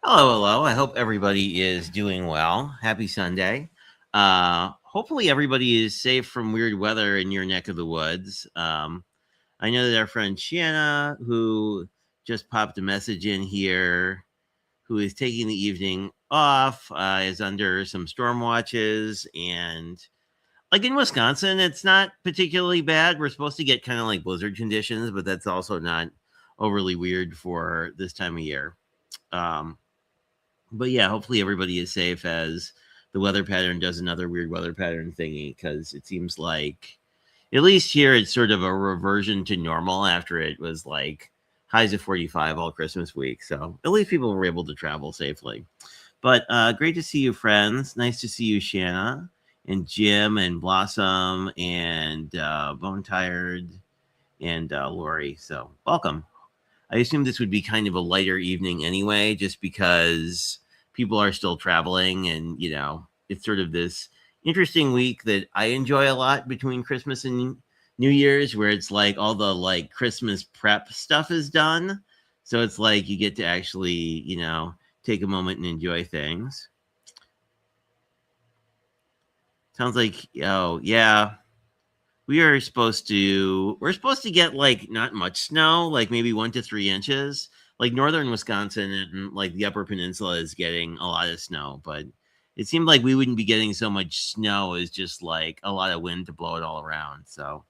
Hello, hello. I hope everybody is doing well. Happy Sunday. Hopefully, everybody is safe from weird weather in your neck of the woods. I know that our friend Shanna, who just popped a message in here, who is taking the evening off, is under some storm watches. And like in Wisconsin, it's not particularly bad. We're supposed to get kind of like blizzard conditions, but that's also not overly weird for this time of year. Um, but yeah, hopefully everybody is safe as the weather pattern does another weird weather pattern thingy because it seems like at least here it's sort of a reversion to normal after it was like highs of 45 all Christmas week. So at least people were able to travel safely. But great to see you, friends. Nice to see you, Shanna and Jim and Blossom and Bone Tired and Lori. So welcome. I assume this would be kind of a lighter evening anyway, just because people are still traveling and, it's sort of this interesting week that I enjoy a lot between Christmas and New Year's, where it's like all the like Christmas prep stuff is done. So it's like you get to actually, take a moment and enjoy things. Sounds like, oh, yeah, we're supposed to get like not much snow, like maybe 1 to 3 inches. Like northern Wisconsin and like the upper peninsula is getting a lot of snow, but it seemed like we wouldn't be getting so much snow as just like a lot of wind to blow it all around. So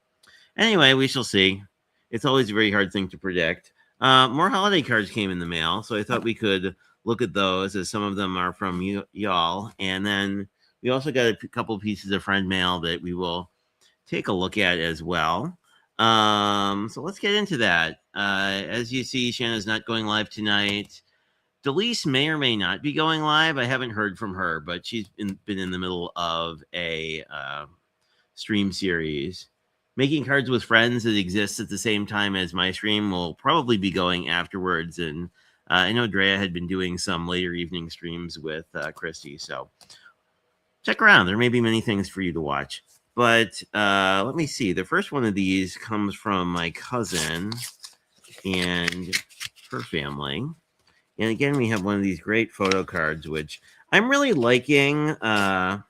anyway, we shall see. It's always a very hard thing to predict. More holiday cards came in the mail, so I thought we could look at those as some of them are from y'all, and then we also got a couple pieces of friend mail that we will take a look at as well. So let's get into that. As you see, Shanna's not going live tonight. Delise may or may not be going live. I haven't heard from her, but she's been in the middle of a stream series. Making cards with friends that exists at the same time as my stream will probably be going afterwards. And I know Drea had been doing some later evening streams with Christy. So check around. There may be many things for you to watch. But let me see. The first one of these comes from my cousin and her family. And again, we have one of these great photo cards, which I'm really liking. Great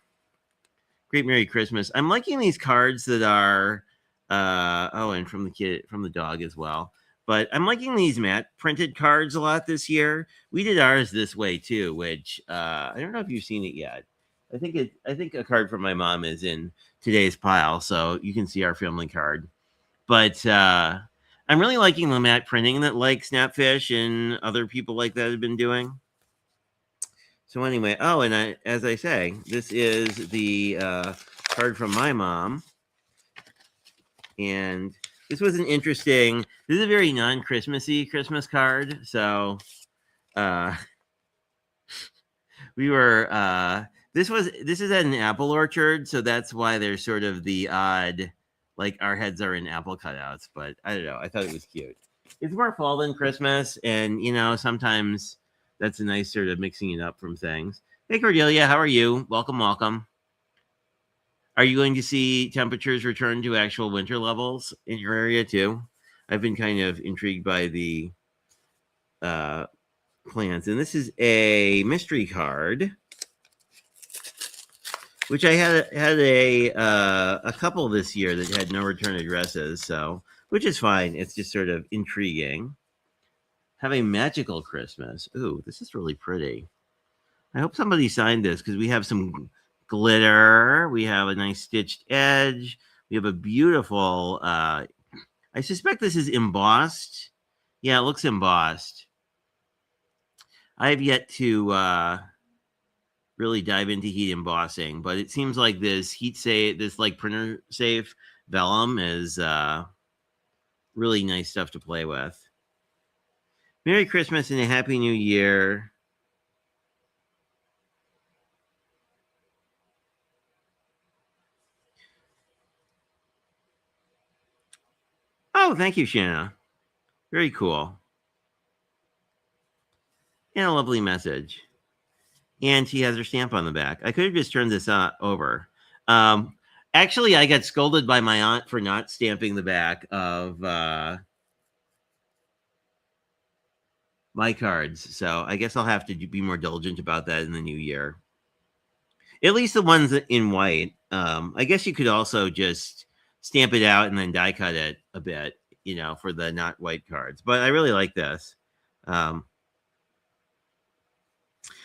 Merry Christmas. I'm liking these cards that are, and from the dog as well. But I'm liking these matte printed cards a lot this year. We did ours this way too, which I don't know if you've seen it yet. I think a card from my mom is in today's pile, so you can see our family card. But I'm really liking the matte printing that like Snapfish and other people like that have been doing. So anyway, as I say, this is the card from my mom, and this was an interesting. This is a very non-Christmassy Christmas card. So we were this is at an apple orchard, so that's why there's sort of the odd, like our heads are in apple cutouts. But I don't know. I thought it was cute. It's more fall than Christmas, and sometimes that's a nice sort of mixing it up from things. Hey Cordelia, how are you? Welcome, welcome. Are you going to see temperatures return to actual winter levels in your area too? I've been kind of intrigued by the uh, plans, and this is a mystery card, which I had a couple this year that had no return addresses, so which is fine. It's just sort of intriguing. Have a magical Christmas. Ooh, this is really pretty. I hope somebody signed this because we have some glitter. We have a nice stitched edge. We have a beautiful. I suspect this is embossed. Yeah, it looks embossed. I have yet to really dive into heat embossing, but it seems like this this like printer safe vellum is really nice stuff to play with. Merry Christmas and a Happy New Year. Oh, thank you, Shanna. Very cool. And a lovely message. And she has her stamp on the back. I could have just turned this over. Actually, I got scolded by my aunt for not stamping the back of my cards. So I guess I'll have to be more diligent about that in the new year. At least the ones in white. I guess you could also just stamp it out and then die cut it a bit, for the not white cards. But I really like this. Um,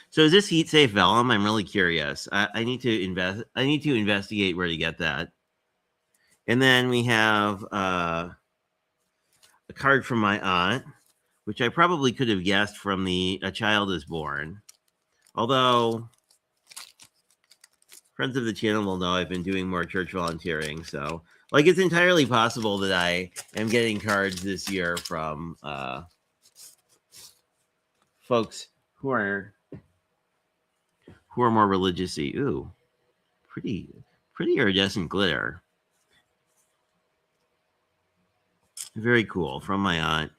so is this heat safe vellum? I'm really curious. I need to invest. I need to investigate where to get that. And then we have a card from my aunt, which I probably could have guessed from the A Child is Born. Although friends of the channel will know I've been doing more church volunteering. So, like, it's entirely possible that I am getting cards this year from folks who are more religious-y. Ooh, pretty iridescent glitter. Very cool from my aunt.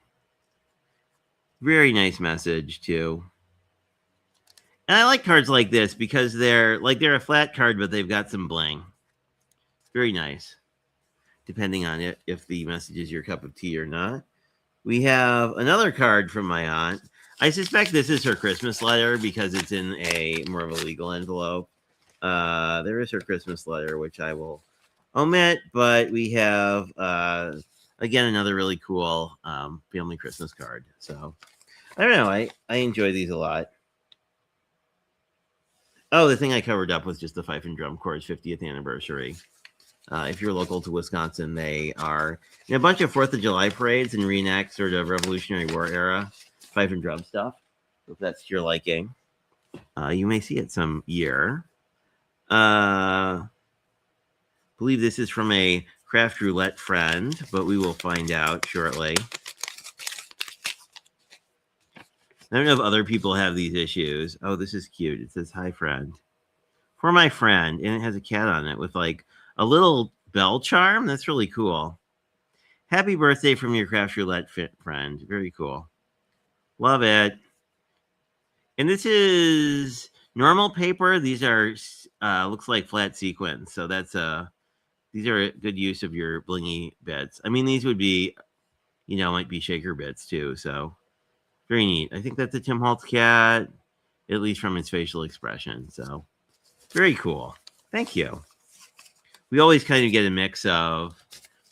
Very nice message too. And I like cards like this because they're a flat card, but they've got some bling. Very nice. Depending on it, if the message is your cup of tea or not. We have another card from my aunt. I suspect this is her Christmas letter because it's in a more of a legal envelope. There is her Christmas letter, which I will omit, but we have again another really cool family Christmas card. So I don't know. I enjoy these a lot. Oh, the thing I covered up was just the Fife and Drum Corps' 50th anniversary. If you're local to Wisconsin, they are in a bunch of 4th of July parades and reenact sort of Revolutionary War era fife and drum stuff. If that's your liking, you may see it some year. I believe this is from a craft roulette friend, but we will find out shortly. I don't know if other people have these issues. Oh, this is cute. It says, "Hi, friend." For my friend, and it has a cat on it with like a little bell charm. That's really cool. Happy birthday from your craft roulette friend. Very cool. Love it. And this is normal paper. These are looks like flat sequins. So that's these are a good use of your blingy bits. I mean, these would be, might be shaker bits too. So very neat. I think that's a Tim Holtz cat, at least from its facial expression. So very cool. Thank you. We always kind of get a mix of,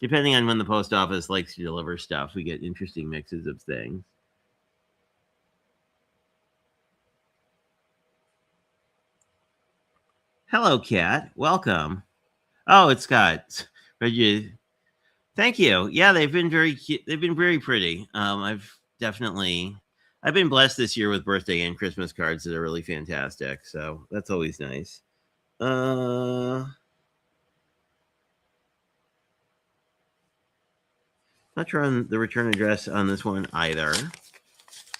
depending on when the post office likes to deliver stuff, we get interesting mixes of things. Hello, cat. Welcome. Oh, it's Scott. Reggie. Thank you. Yeah, they've been very cute. They've been very pretty. I've been blessed this year with birthday and Christmas cards that are really fantastic. So that's always nice. Not sure on the return address on this one either,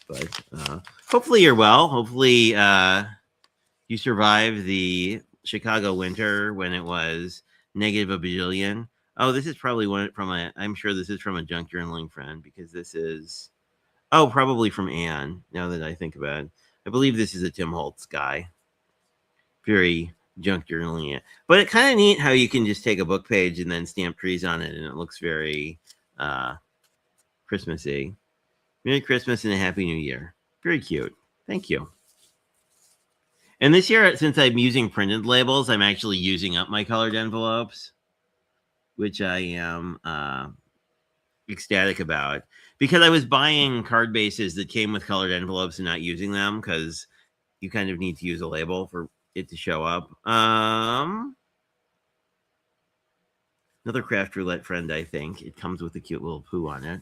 but hopefully you're well. Hopefully you survived the Chicago winter when it was negative a bajillion. Oh, this is probably one from I'm sure this is from a junk journaling friend because this is, oh, probably from Anne, now that I think about it. I believe this is a Tim Holtz guy. Very junk journaling it. But it's kind of neat how you can just take a book page and then stamp trees on it and it looks very Christmassy. Merry Christmas and a Happy New Year. Very cute. Thank you. And this year, since I'm using printed labels, I'm actually using up my colored envelopes, which I am ecstatic about. Because I was buying card bases that came with colored envelopes and not using them because you kind of need to use a label for it to show up. Another craft roulette friend, I think. It comes with a cute little poo on it.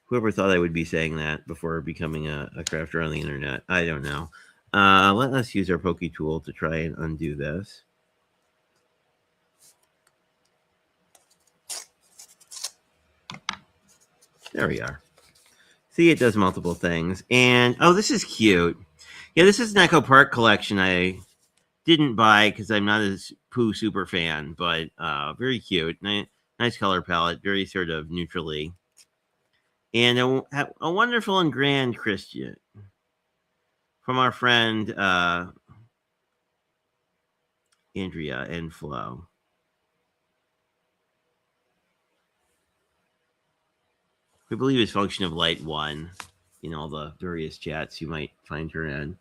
Whoever thought I would be saying that before becoming a crafter on the internet? I don't know. Let us use our Poke tool to try and undo this. There we are. See, it does multiple things. And, oh, this is cute. Yeah, this is an Echo Park collection I didn't buy because I'm not a Pooh super fan, but very cute. Nice color palette, very sort of neutrally. And a wonderful and grand Christian from our friend Andrea and Flo. I believe it's Function of Light 1 in all the various chats you might find her in.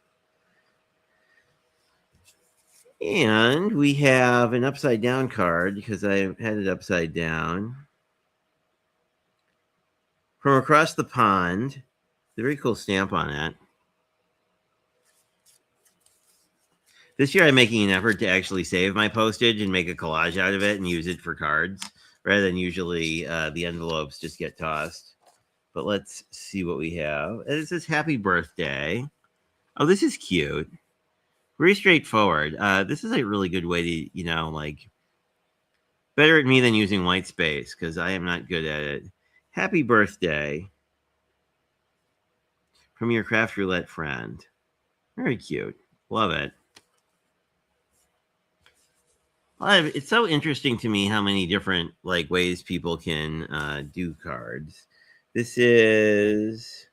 And we have an upside down card because I had it upside down. From Across the Pond. A very cool stamp on it. This year I'm making an effort to actually save my postage and make a collage out of it and use it for cards rather than usually the envelopes just get tossed. But let's see what we have. It says happy birthday. Oh, this is cute. Very straightforward. This is a really good way to, like, better at me than using white space because I am not good at it. Happy birthday from your craft roulette friend. Very cute. Love it. It's so interesting to me how many different ways people can do cards. This is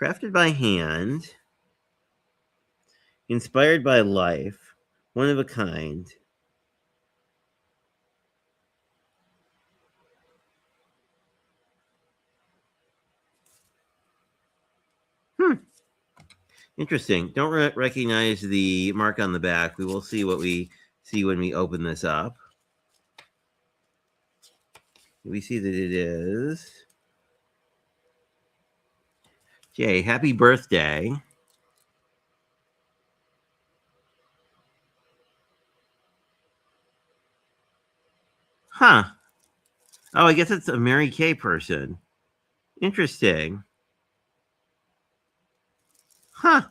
crafted by hand, inspired by life, one of a kind. Interesting. Don't recognize the mark on the back. We will see what we see when we open this up. We see that it is Jay. Happy birthday. Huh. Oh, I guess it's a Mary Kay person. Interesting. Huh.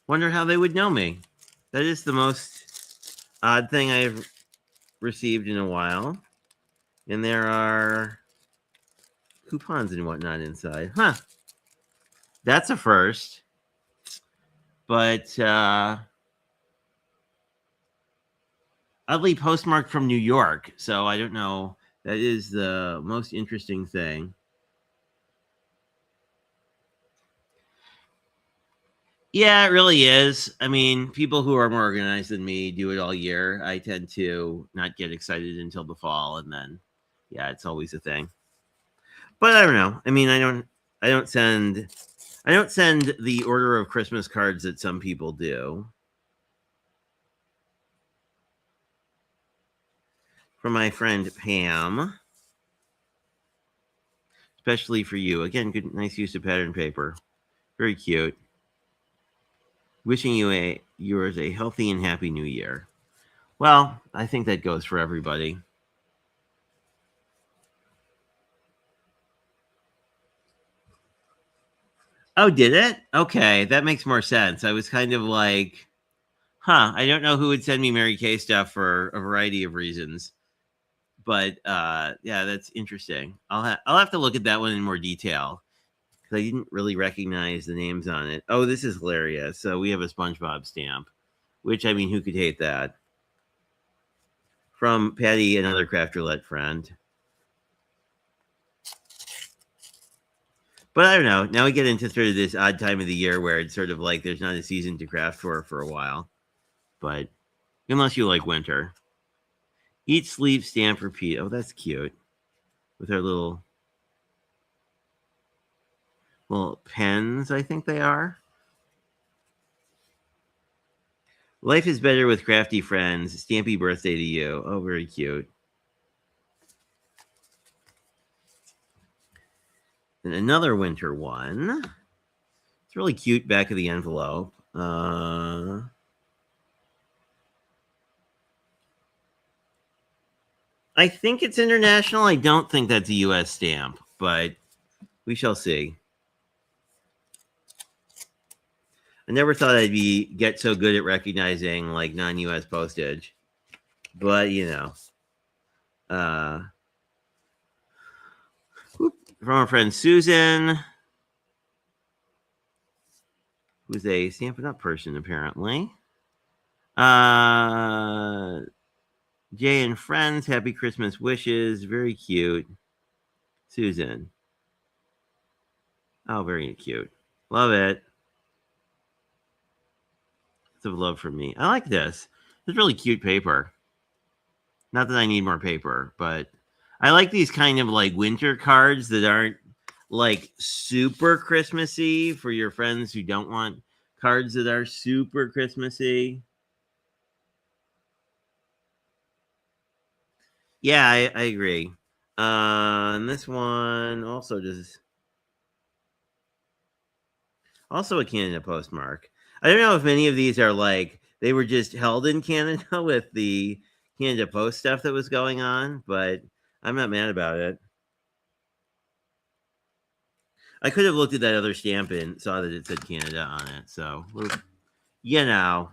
Wonder how they would know me. That is the most odd thing I've received in a while. And there are coupons and whatnot inside. Huh. That's a first. But oddly postmarked from New York. So I don't know. That is the most interesting thing. Yeah, it really is. I mean, people who are more organized than me do it all year. I tend to not get excited until the fall, and then, yeah, it's always a thing. But I don't know. I mean, I don't send the order of Christmas cards that some people do. From my friend Pam, especially for you. Again, good, nice use of pattern paper. Very cute. Wishing yours a healthy and happy new year. Well, I think that goes for everybody. Oh, did it? Okay, that makes more sense. I was kind of like, huh, I don't know who would send me Mary Kay stuff for a variety of reasons. But yeah, that's interesting. I'll have to look at that one in more detail because I didn't really recognize the names on it. Oh, this is hilarious. So we have a SpongeBob stamp, which, I mean, who could hate that? From Patty, another craft roulette friend. But I don't know. Now we get into sort of this odd time of the year where it's sort of like there's not a season to craft for a while. But unless you like winter. Eat, sleep, stamp, repeat. Oh, that's cute. With our little pens, I think they are. Life is better with crafty friends. Stampy birthday to you. Oh, very cute. And another winter one. It's really cute back of the envelope. I think it's international. I don't think that's a U.S. stamp, but we shall see. I never thought I'd get so good at recognizing like non-U.S. postage, but uh, from our friend Susan, who's a Stampin' Up person apparently. Jay and friends, happy Christmas wishes. Very cute. Susan. Oh, very cute. Love it. of love from me. I like this. It's really cute paper. Not that I need more paper, but I like these kind of like winter cards that aren't like super Christmassy for your friends who don't want cards that are super Christmassy. Yeah, I agree. And this one also a Canada postmark. I don't know if any of these are like they were just held in Canada with the Canada Post stuff that was going on, but I'm not mad about it. I could have looked at that other stamp and saw that it said Canada on it. So, you know,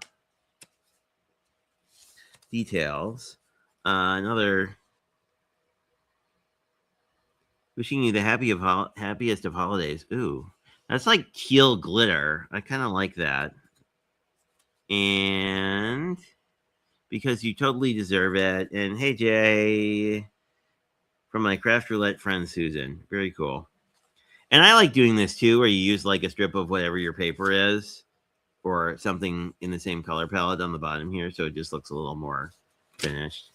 details. Another wishing you the happiest of holidays. Ooh, that's like teal glitter. I kind of like that. And because you totally deserve it. And hey, Jay, from my craft roulette friend Susan. Very cool. And I like doing this too, where you use like a strip of whatever your paper is, or something in the same color palette on the bottom here, so it just looks a little more finished.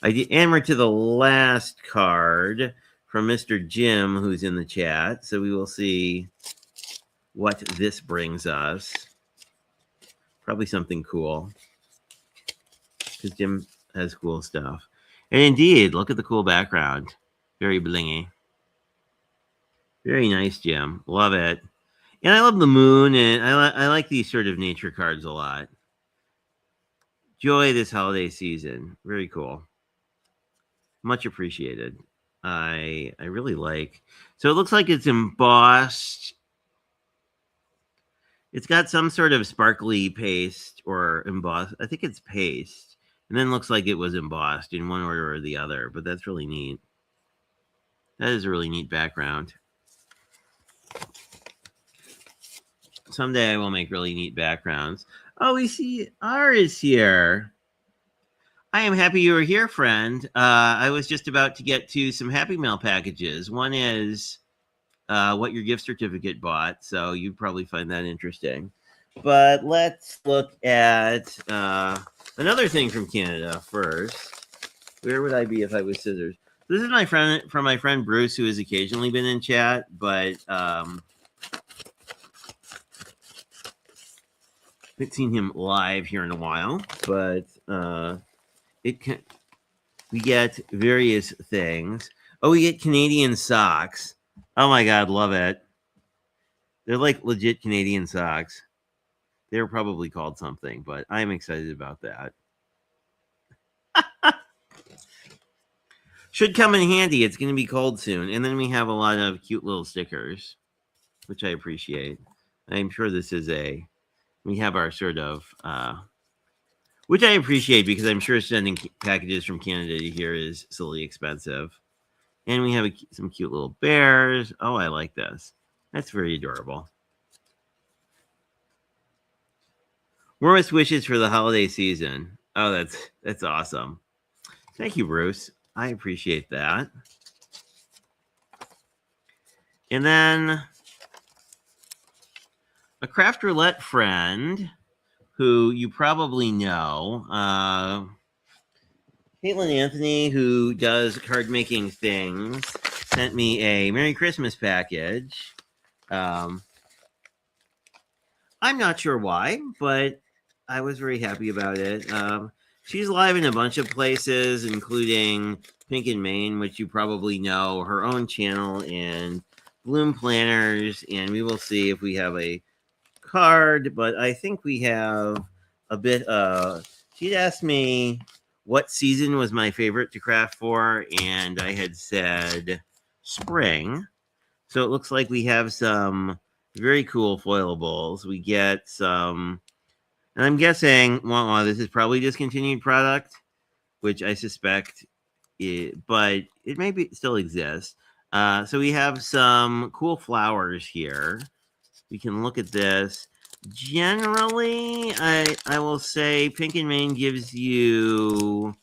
And we're to the last card from Mr. Jim, who's in the chat. So we will see what this brings us. Probably something cool, because Jim has cool stuff. And indeed, look at the cool background. Very blingy. Very nice, Jim. Love it. And I love the moon, and I like these sort of nature cards a lot. Joy this holiday season. Very cool. Much appreciated. I really like. So it looks like it's embossed. It's got some sort of sparkly paste or embossed. I think it's paste. And then looks like it was embossed in one order or the other, but that's really neat. That is a really neat background. Someday I will make really neat backgrounds. Oh, we see R is here. I am happy you were here, friend. I was just about to get to some Happy Mail packages. One is what your gift certificate bought, so you'd probably find that interesting. But let's look at another thing from Canada first. Where would I be if I was scissors? This is my friend Bruce, who has occasionally been in chat, but haven't seen him live here in a while. But we get various things. Oh, we get Canadian socks. Oh my God, love it. They're like legit Canadian socks. They're probably called something, but I'm excited about that. Should come in handy. It's going to be cold soon. And then we have a lot of cute little stickers, which I appreciate. I'm sure this is we have our sort of, which I appreciate because I'm sure sending packages from Canada to here is silly expensive. And we have some cute little bears. Oh, I like this. That's very adorable. Warmest wishes for the holiday season. Oh, that's awesome. Thank you, Bruce. I appreciate that. And then a craft roulette friend who you probably know, Caitlin Anthony, who does card making things, sent me a Merry Christmas package. I'm not sure why, but I was very happy about it. She's live in a bunch of places, including Pink and Maine, which you probably know, her own channel, and Bloom Planners. And we will see if we have a card, but I think we have a bit of. She'd asked me what season was my favorite to craft for, and I had said spring. So it looks like we have some very cool foilables. We get some. And I'm guessing, well, this is probably discontinued product, which I suspect, but it may still exist. So we have some cool flowers here. We can look at this. Generally, I will say Pink and Maine gives you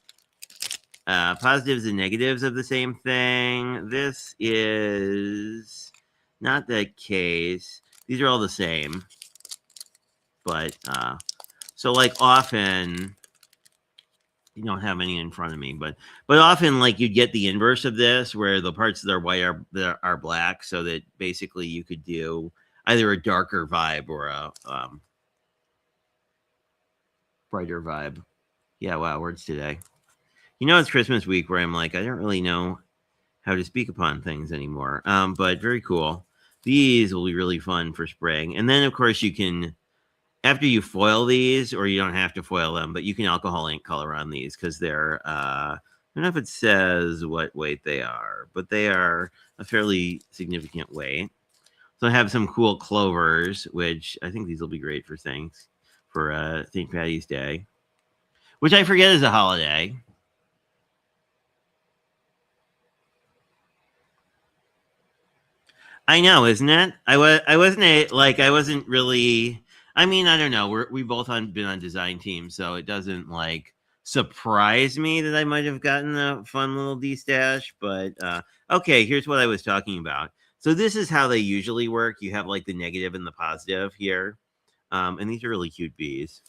positives and negatives of the same thing. This is not the case. These are all the same. But so like often, you don't have any in front of me, but often like you'd get the inverse of this, where the parts that are white are black, so that basically you could do either a darker vibe or a brighter vibe. Yeah, wow, words today. It's Christmas week where I'm like, I don't really know how to speak upon things anymore. But very cool. These will be really fun for spring. And then, of course, you can, after you foil these, or you don't have to foil them, but you can alcohol ink color on these because they're, I don't know if it says what weight they are, but they are a fairly significant weight. So I have some cool clovers, which I think these will be great for things, for St. Patty's Day, which I forget is a holiday. I know, isn't it? I wasn't really. I mean, I don't know. We both been on design teams, so it doesn't like surprise me that I might have gotten a fun little D stash. But okay, here's what I was talking about. So this is how they usually work. You have like the negative and the positive here, and these are really cute bees.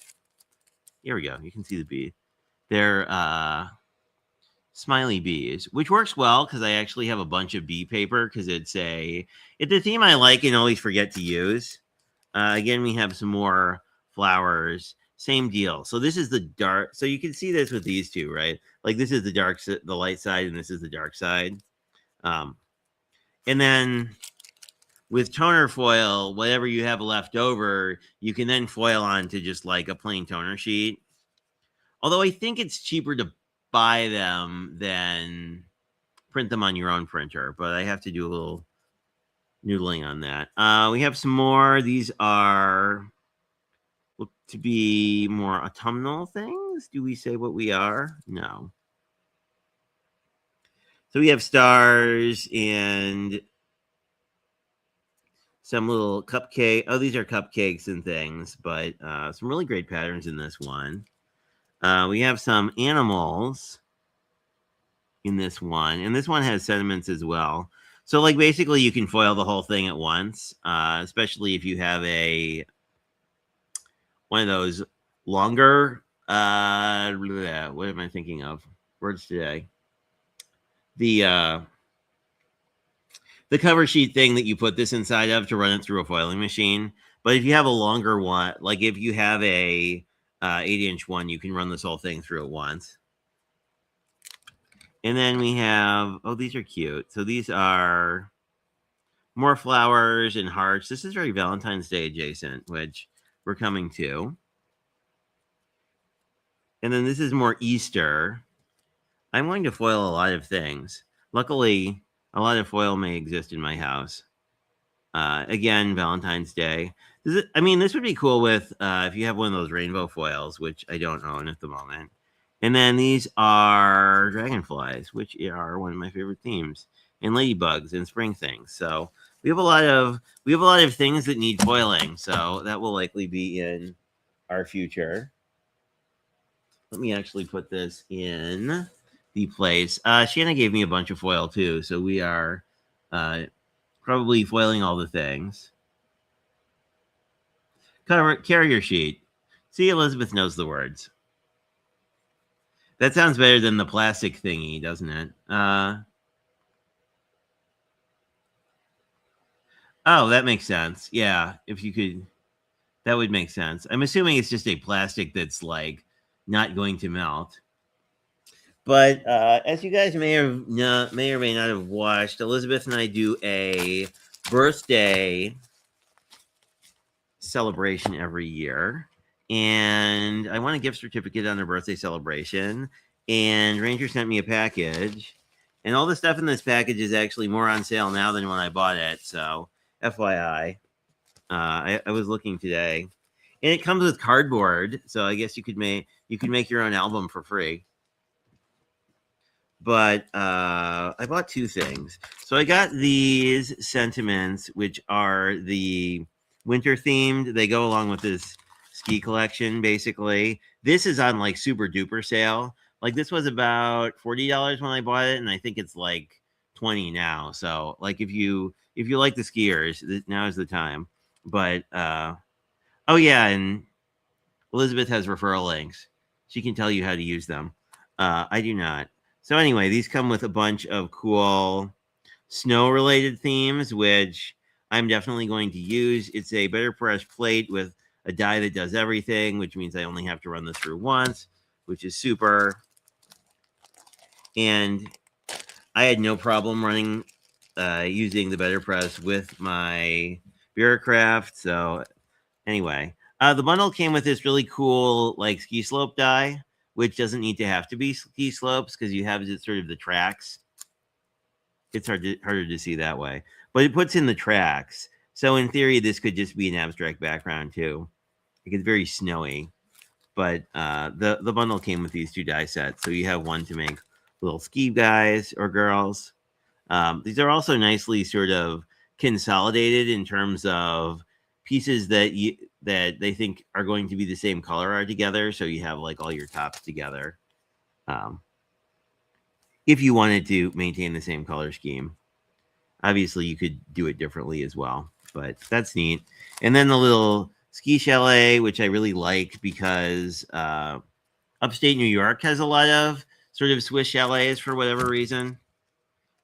Here we go. You can see the bee. They're smiley bees, which works well because I actually have a bunch of bee paper because it's a theme I like and always forget to use. Again, we have some more flowers. Same deal. So this is the dark. So you can see this with these two, right? Like this is the light side, and this is the dark side. And then with toner foil, whatever you have left over, you can then foil onto just like a plain toner sheet. Although I think it's cheaper to buy them than print them on your own printer, but I have to do a little noodling on that. We have some more. These look to be more autumnal things. Do we say what we are? No. So we have stars and some little cupcake. Oh, these are cupcakes and things, but some really great patterns in this one. We have some animals in this one, and this one has sentiments as well. So like basically you can foil the whole thing at once, especially if you have one of those longer what am I thinking of? Words today. The cover sheet thing that you put this inside of to run it through a foiling machine. But if you have a longer one, like if you have a 8-inch one, you can run this whole thing through at once. And then we have, oh, these are cute. So these are more flowers and hearts. This is very Valentine's Day adjacent, which we're coming to. And then this is more Easter. I'm going to foil a lot of things. Luckily, a lot of foil may exist in my house. Again, Valentine's Day. This would be cool with if you have one of those rainbow foils, which I don't own at the moment. And then these are dragonflies, which are one of my favorite themes, and ladybugs and spring things. So we have a lot of things that need foiling. So that will likely be in our future. Let me actually put this in the place. Shanna gave me a bunch of foil too, so we are probably foiling all the things. Carrier sheet. See, Elizabeth knows the words. That sounds better than the plastic thingy, doesn't it? Oh, that makes sense. Yeah, if you could, that would make sense. I'm assuming it's just a plastic that's like not going to melt. But as you guys may or may not have watched, Elizabeth and I do a birthday celebration every year. And I want a gift certificate on their birthday celebration. And Ranger sent me a package. And all the stuff in this package is actually more on sale now than when I bought it. So, FYI, I was looking today. And it comes with cardboard. So I guess you could make your own album for free. But I bought two things. So I got these sentiments, which are the winter themed. They go along with this ski collection, basically. This is on like super duper sale. Like this was about $40 when I bought it, and I think it's like 20 now. So like if you like the skiers, now is the time. But Oh yeah, and Elizabeth has referral links. She can tell you how to use them. I do not. So anyway, these come with a bunch of cool snow-related themes, which I'm definitely going to use. It's a better brush plate with a die that does everything, which means I only have to run this through once, which is super. And I had no problem running using the Better Press with my Bureaucraft. So anyway, the bundle came with this really cool like ski slope die, which doesn't need to have to be ski slopes because you have sort of the tracks. It's harder to see that way, but it puts in the tracks. So in theory, this could just be an abstract background too. Like it's very snowy, but the bundle came with these two die sets, so you have one to make little ski guys or girls. These are also nicely sort of consolidated in terms of pieces that they think are going to be the same color are together. So you have like all your tops together. Um, if you wanted to maintain the same color scheme, obviously you could do it differently as well, but that's neat. And then the little ski chalet, which I really like because upstate New York has a lot of sort of Swiss chalets for whatever reason.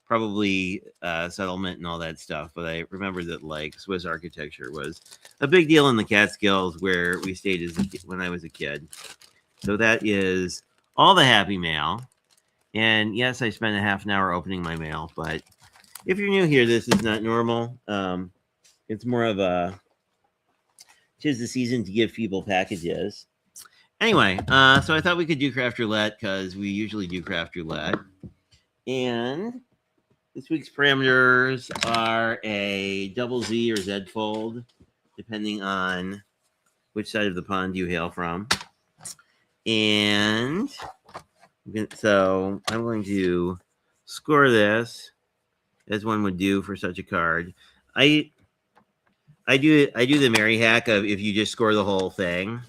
Probably settlement and all that stuff, but I remember that like Swiss architecture was a big deal in the Catskills where we stayed when I was a kid. So that is all the happy mail. And yes, I spent a half an hour opening my mail, but if you're new here, this is not normal. It's more of a 'tis the season to give people packages. Anyway, so I thought we could do craft roulette because we usually do craft roulette. And this week's parameters are a double Z or Z fold, depending on which side of the pond you hail from. And so I'm going to score this as one would do for such a card. I do the Mary hack of if you just score the whole thing,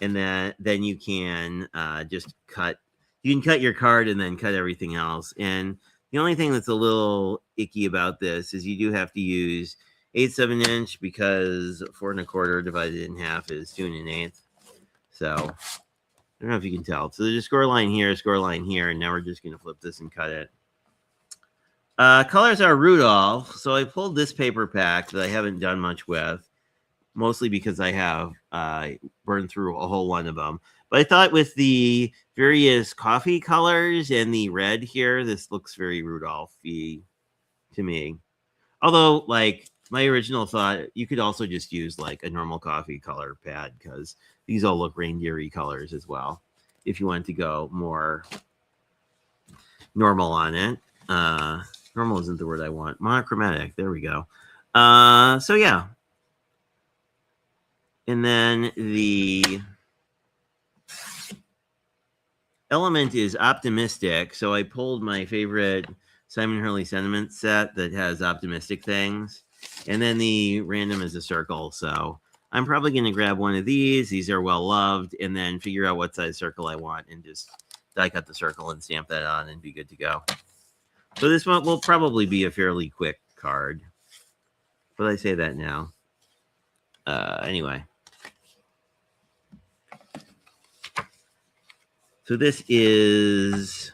and then you can just cut. You can cut your card and then cut everything else. And the only thing that's a little icky about this is you do have to use 8/7 inch because 4 1/4 divided in half is 2 1/8. So I don't know if you can tell. So there's a score line here, and now we're just going to flip this and cut it. Colors are Rudolph. So I pulled this paper pack that I haven't done much with, mostly because I have burned through a whole one of them. But I thought with the various coffee colors and the red here, this looks very Rudolph-y to me. Although, like, my original thought, you could also just use, like, a normal coffee color pad because these all look reindeer-y colors as well, if you want to go more normal on it. Normal isn't the word I want. Monochromatic. There we go. So, yeah. And then the element is optimistic. So I pulled my favorite Simon Hurley sentiment set that has optimistic things. And then the random is a circle. So I'm probably going to grab one of these. These are well loved. And then figure out what size circle I want and just die cut the circle and stamp that on and be good to go. So this one will probably be a fairly quick card. But I say that now. Anyway. So this is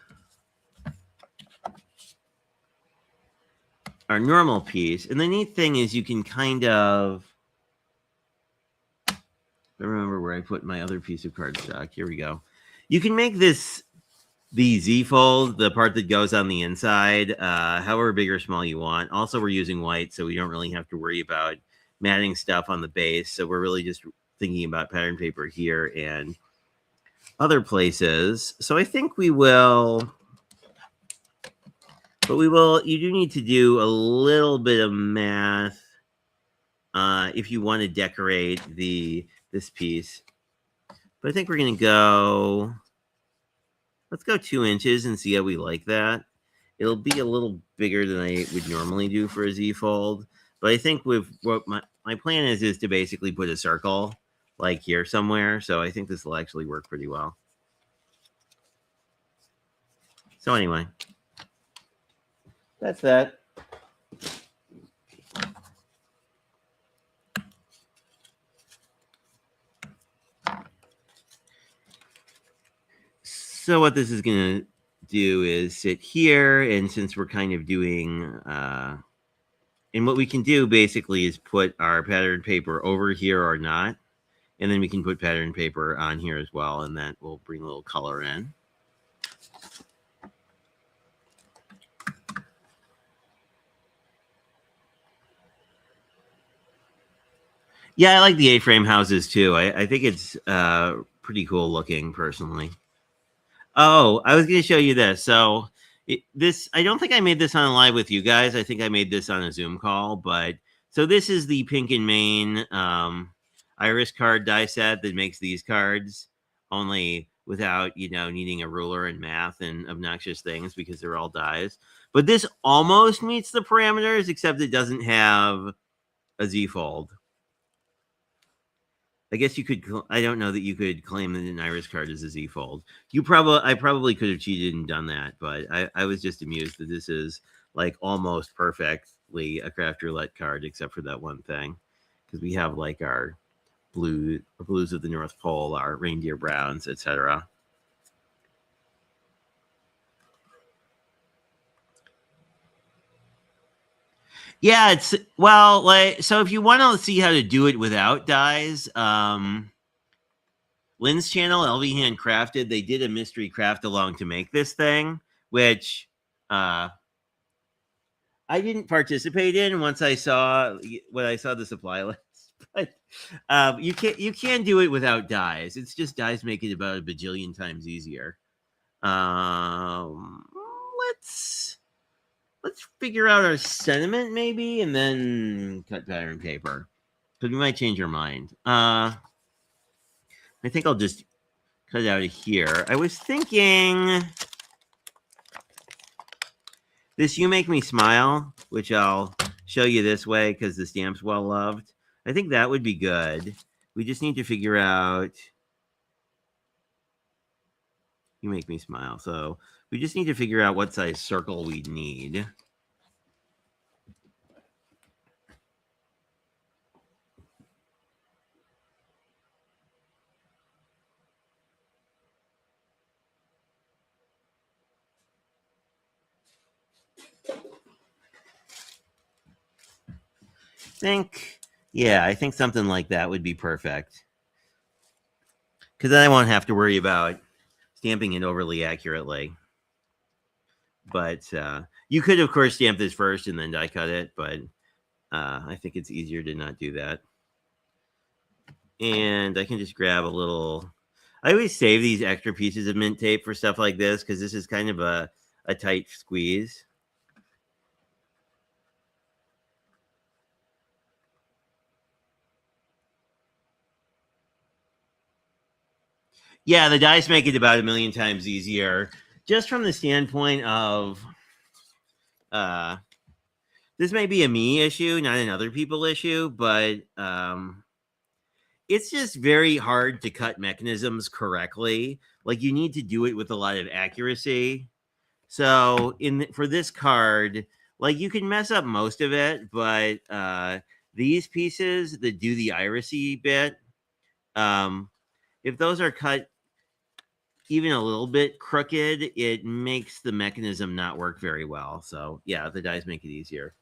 our normal piece. And the neat thing is you can kind of, I remember where I put my other piece of cardstock. Here we go. You can make this the Z fold, the part that goes on the inside, however big or small you want. Also, we're using white, so we don't really have to worry about matting stuff on the base. So we're really just thinking about pattern paper here and other places. So I think we will, but you do need to do a little bit of math if you want to decorate this piece. But I think we're going to go, let's go 2 inches and see how we like that. It'll be a little bigger than I would normally do for a Z fold. But I think with what my plan is to basically put a circle like here somewhere. So I think this will actually work pretty well. So anyway, that's that. So what this is going to do is sit here, and since we're kind of doing, and what we can do basically is put our pattern paper over here or not, and then we can put pattern paper on here as well, and that will bring a little color in. Yeah, I like the A-frame houses too. I think it's pretty cool looking personally. Oh, I was going to show you this. So this, I don't think I made this on a live with you guys. I think I made this on a Zoom call. But so this is the Pink and Main Iris card die set that makes these cards, only without needing a ruler and math and obnoxious things because they're all dies. But this almost meets the parameters, except it doesn't have a Z fold. I guess you could. I don't know that you could claim that an Iris card is a Z fold. I probably could have cheated and done that, but I was just amused that this is like almost perfectly a Craft Roulette card, except for that one thing, because we have like our blues of the North Pole, our reindeer browns, etc. Yeah, it's well, like so. If you want to see how to do it without dies, Lynn's channel, LV Handcrafted, they did a mystery craft along to make this thing, which I didn't participate in once I saw the supply list. But you can do it without dies. It's just dies make it about a bajillion times easier. Um, let's figure out our sentiment maybe, and then cut pattern paper because we might change our mind. I think I'll just cut it out of here. I was thinking this You Make Me Smile, which I'll show you this way because the stamp's well loved. I think that would be good. We just need to figure out You Make Me Smile. So we just need to figure out what size circle we need. I think something like that would be perfect. Because then I won't have to worry about stamping it overly accurately. But you could, of course, stamp this first and then die cut it, but I think it's easier to not do that. And I can just grab a little. I always save these extra pieces of mint tape for stuff like this because this is kind of a tight squeeze. Yeah, the dice make it about a million times easier, just from the standpoint of this may be a me issue, not an other people issue, but it's just very hard to cut mechanisms correctly. Like you need to do it with a lot of accuracy. So for this card, like you can mess up most of it, but these pieces that do the irisy bit, if those are cut even a little bit crooked, it makes the mechanism not work very well. So yeah, the dies make it easier.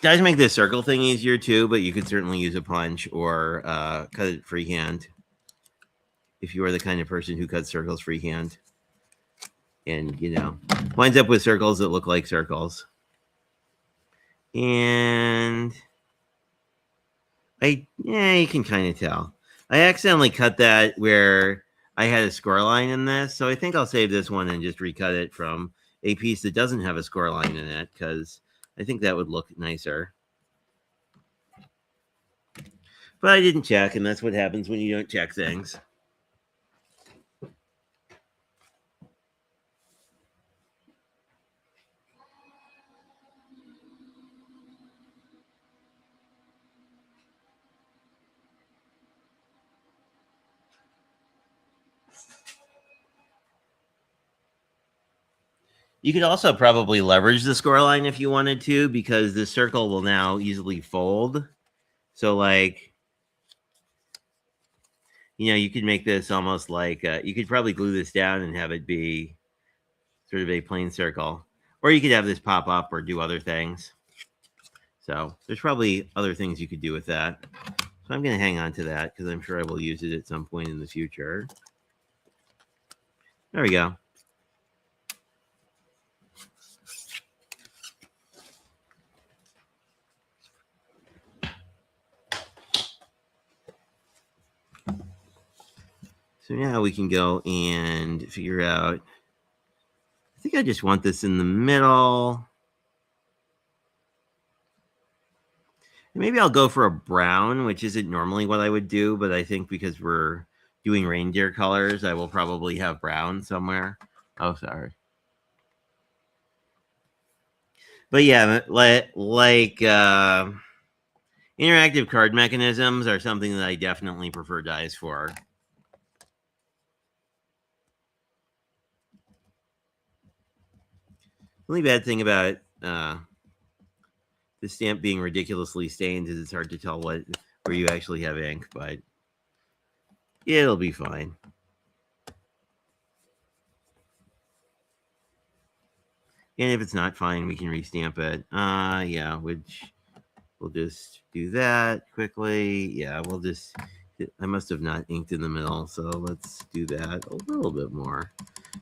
Dies make this circle thing easier too, but you could certainly use a punch or cut it freehand if you are the kind of person who cuts circles freehand and winds up with circles that look like circles. And you can kind of tell. I accidentally cut that where I had a score line in this, so I think I'll save this one and just recut it from a piece that doesn't have a score line in it because I think that would look nicer. But I didn't check, and that's what happens when you don't check things. You could also probably leverage the score line if you wanted to, because the circle will now easily fold. So, like, you could make this almost like you could probably glue this down and have it be sort of a plain circle, or you could have this pop up or do other things. So there's probably other things you could do with that. So I'm going to hang on to that because I'm sure I will use it at some point in the future. There we go. So now we can go and figure out, I think I just want this in the middle. And maybe I'll go for a brown, which isn't normally what I would do, but I think because we're doing reindeer colors, I will probably have brown somewhere. Oh, sorry. But yeah, like interactive card mechanisms are something that I definitely prefer dies for. The only bad thing about the stamp being ridiculously stained is it's hard to tell where you actually have ink, but it'll be fine. And if it's not fine, we can restamp it. Yeah, which we'll just do that quickly. Yeah, we'll just, I must have not inked in the middle, so let's do that a little bit more.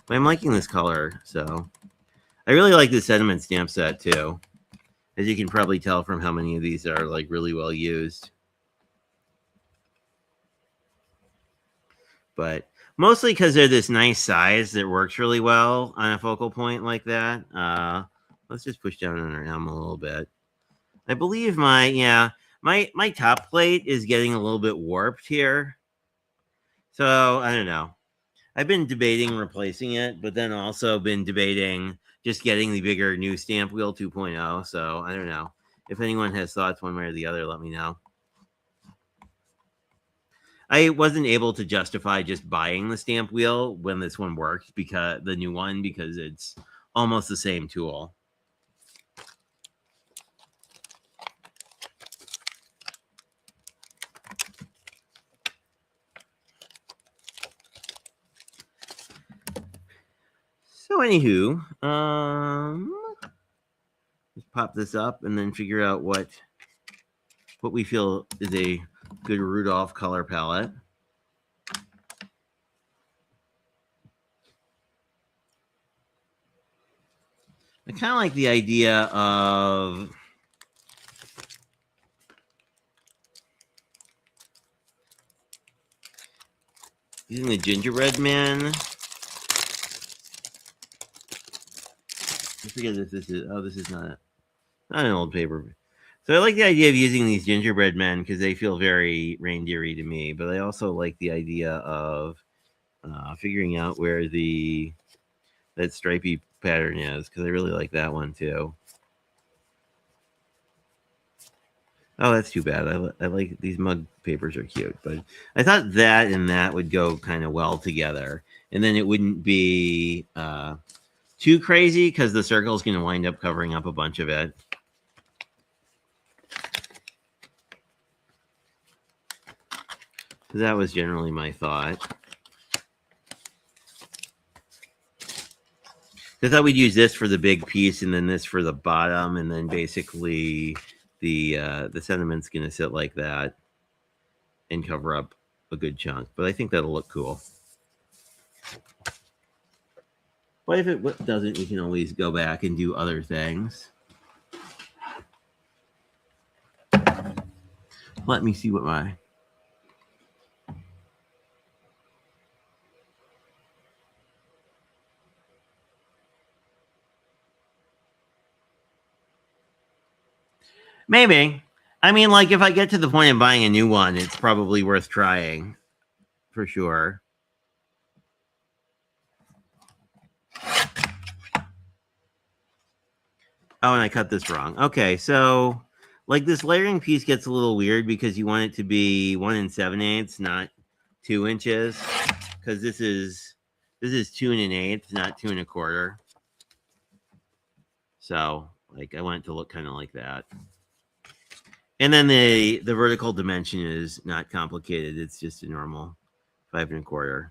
But I'm liking this color, so I really like the sentiment stamp set too. As you can probably tell from how many of these are like really well used. But mostly because they're this nice size that works really well on a focal point like that. Let's just push down on our M a little bit. I believe my top plate is getting a little bit warped here. So I don't know. I've been debating replacing it, but then also been debating just getting the bigger new stamp wheel 2.0. So I don't know. If anyone has thoughts one way or the other, let me know. I wasn't able to justify just buying the stamp wheel when this one worked, because the new one, because it's almost the same tool. So anywho, just pop this up and then figure out what we feel is a good Rudolph color palette. I kind of like the idea of using the gingerbread man. I forget if this is, this is not an old paper. So I like the idea of using these gingerbread men because they feel very reindeer-y to me, but I also like the idea of figuring out where that stripy pattern is, because I really like that one too. Oh, that's too bad. I like these mug papers are cute, but I thought that and that would go kind of well together, and then it wouldn't be too crazy because the circle is going to wind up covering up a bunch of it. So that was generally my thought. I thought we'd use this for the big piece and then this for the bottom, and then basically the sentiment's going to sit like that and cover up a good chunk. But I think that'll look cool. But if it doesn't, we can always go back and do other things. Let me see what my... Maybe. I mean, like, if I get to the point of buying a new one, it's probably worth trying. For sure. Oh, and I cut this wrong. Okay, so like this layering piece gets a little weird because you want it to be 1 7/8, not 2 inches, because this is 2 1/8, not 2 1/4. So like I want it to look kind of like that. And then the vertical dimension is not complicated. It's just a normal 5 1/4.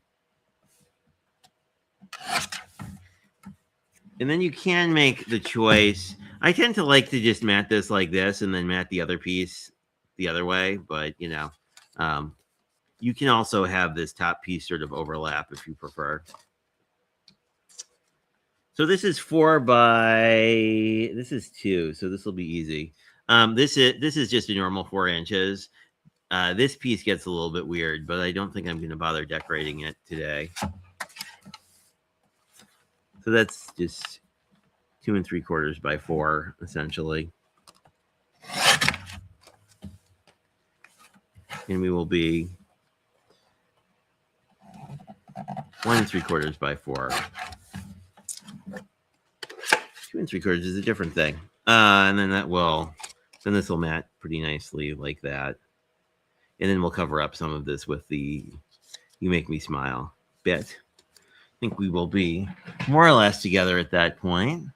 And then you can make the choice. I tend to like to just mat this like this and then mat the other piece the other way. But, you can also have this top piece sort of overlap if you prefer. So this is 2, so this will be easy. This is just a normal 4 inches. This piece gets a little bit weird, but I don't think I'm going to bother decorating it today. So that's just 2 3/4 by 4, essentially. And we will be 1 3/4 by 4. 2 3/4 is a different thing. And then this will mat pretty nicely like that. And then we'll cover up some of this with the You Make Me Smile bit. I think we will be more or less together at that point.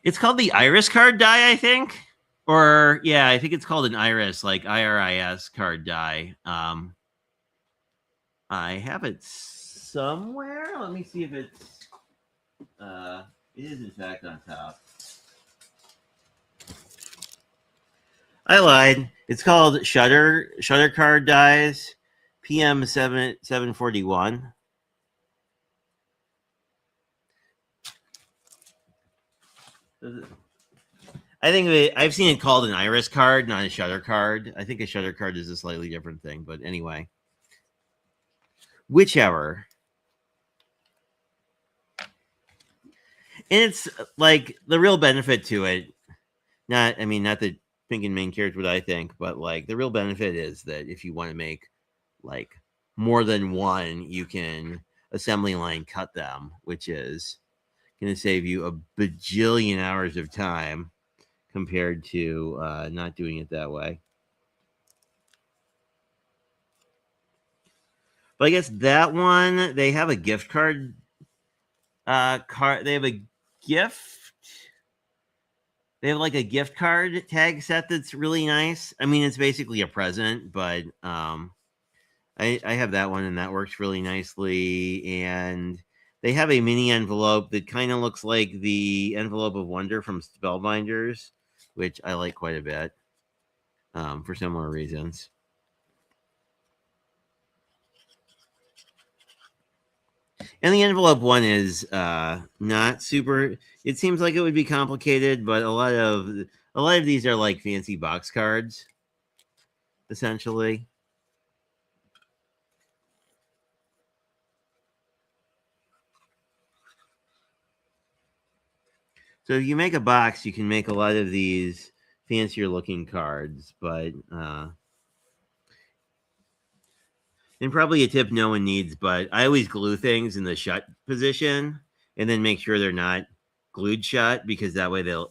It's called the Iris card die, I think. Or, yeah, I think it's called an Iris, like IRIS card die. I have it somewhere. Let me see if it's... it is, in fact, on top. I lied. It's called Shutter Card Dies PM 741. I think I've seen it called an Iris card, not a Shutter card. I think a Shutter card is a slightly different thing, but anyway. Whichever. And it's like the real benefit to it, not that Pink and Mink cares what I think, but like the real benefit is that if you want to make like more than one, you can assembly line cut them, which is going to save you a bajillion hours of time compared to not doing it that way. But I guess that one, they have a gift card. They have a gift. They have like a gift card tag set that's really nice. I mean, it's basically a present, but I have that one and that works really nicely. And they have a mini envelope that kind of looks like the envelope of Wonder from Spellbinders, which I like quite a bit for similar reasons. And the envelope one is not super. It seems like it would be complicated, but a lot of these are like fancy box cards, essentially. So if you make a box, you can make a lot of these fancier looking cards, but and probably a tip no one needs, but I always glue things in the shut position and then make sure they're not glued shut because that way they'll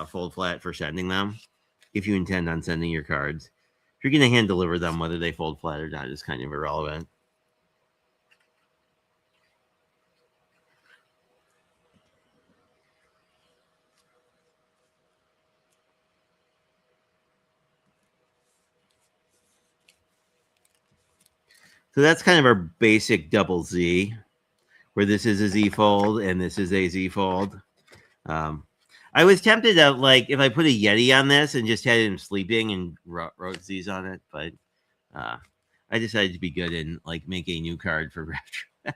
fold flat for sending them if you intend on sending your cards. If you're going to hand deliver them, whether they fold flat or not is kind of irrelevant. So that's kind of our basic double Z, where this is a Z fold and this is a Z fold. I was tempted to, like, if I put a Yeti on this and just had him sleeping and wrote Z's on it, but I decided to be good and, like, make a new card for Rapture.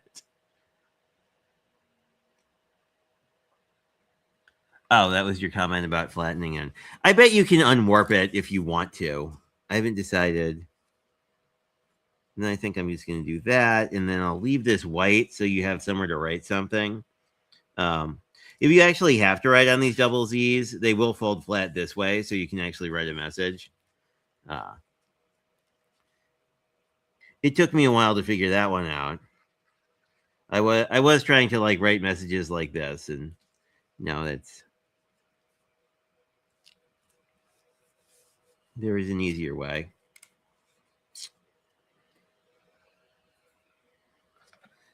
Oh, that was your comment about flattening it. I bet you can unwarp it if you want to. I haven't decided. And I think I'm just going to do that. And then I'll leave this white so you have somewhere to write something. If you actually have to write on these double Z's, they will fold flat this way so you can actually write a message. It took me a while to figure that one out. I was trying to like write messages like this, and no, there is an easier way.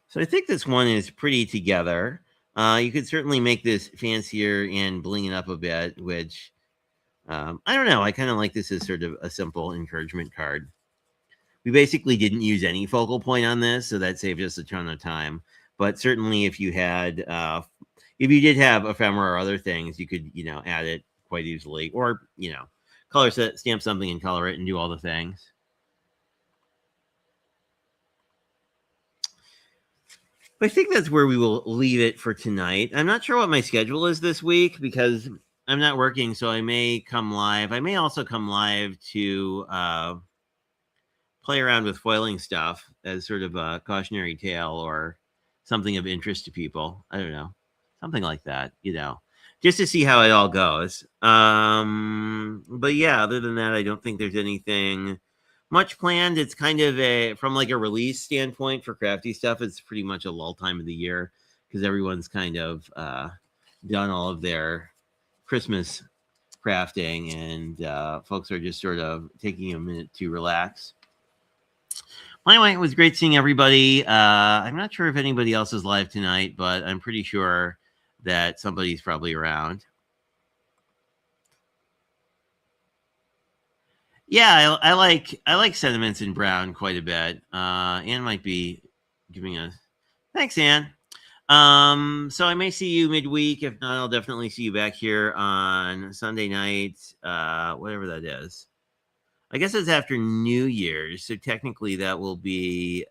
So I think this one is pretty together. You could certainly make this fancier and bling it up a bit, which I don't know. I kind of like this as sort of a simple encouragement card. We basically didn't use any focal point on this, so that saved us a ton of time. But certainly, if you did have ephemera or other things, you could, add it quite easily, or color set, stamp something and color it and do all the things. But I think that's where we will leave it for tonight. I'm not sure what my schedule is this week because I'm not working, so I may come live. I may also come live to play around with foiling stuff as sort of a cautionary tale or something of interest to people. I don't know, something like that, just to see how it all goes. But yeah, other than that, I don't think there's anything much planned. It's kind of from like a release standpoint for crafty stuff. It's pretty much a lull time of the year because everyone's kind of done all of their Christmas crafting, and folks are just sort of taking a minute to relax. Anyway, it was great seeing everybody. I'm not sure if anybody else is live tonight, but I'm pretty sure that somebody's probably around. Yeah, I like sentiments in brown quite a bit. Anne might be giving us thanks, Anne. So I may see you midweek. If not, I'll definitely see you back here on Sunday night, whatever that is. I guess it's after New Year's, so technically that will be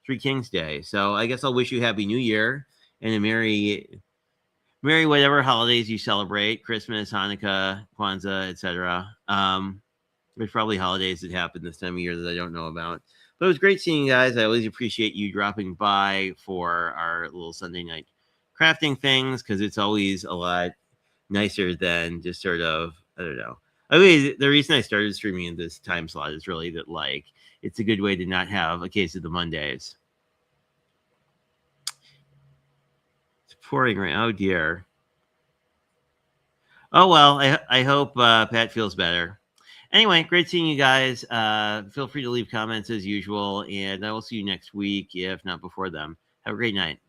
Three Kings Day. So I guess I'll wish you Happy New Year and a merry whatever holidays you celebrate, Christmas, Hanukkah, Kwanzaa, etc. There's probably holidays that happen this time of year that I don't know about. But it was great seeing you guys. I always appreciate you dropping by for our little Sunday night crafting things because it's always a lot nicer than just sort of, I don't know. I mean, the reason I started streaming in this time slot is really that, like, it's a good way to not have a case of the Mondays. It's pouring rain. Oh, dear. Oh, well, I hope Pat feels better. Anyway, great seeing you guys. Feel free to leave comments as usual, and I will see you next week, if not before then. Have a great night.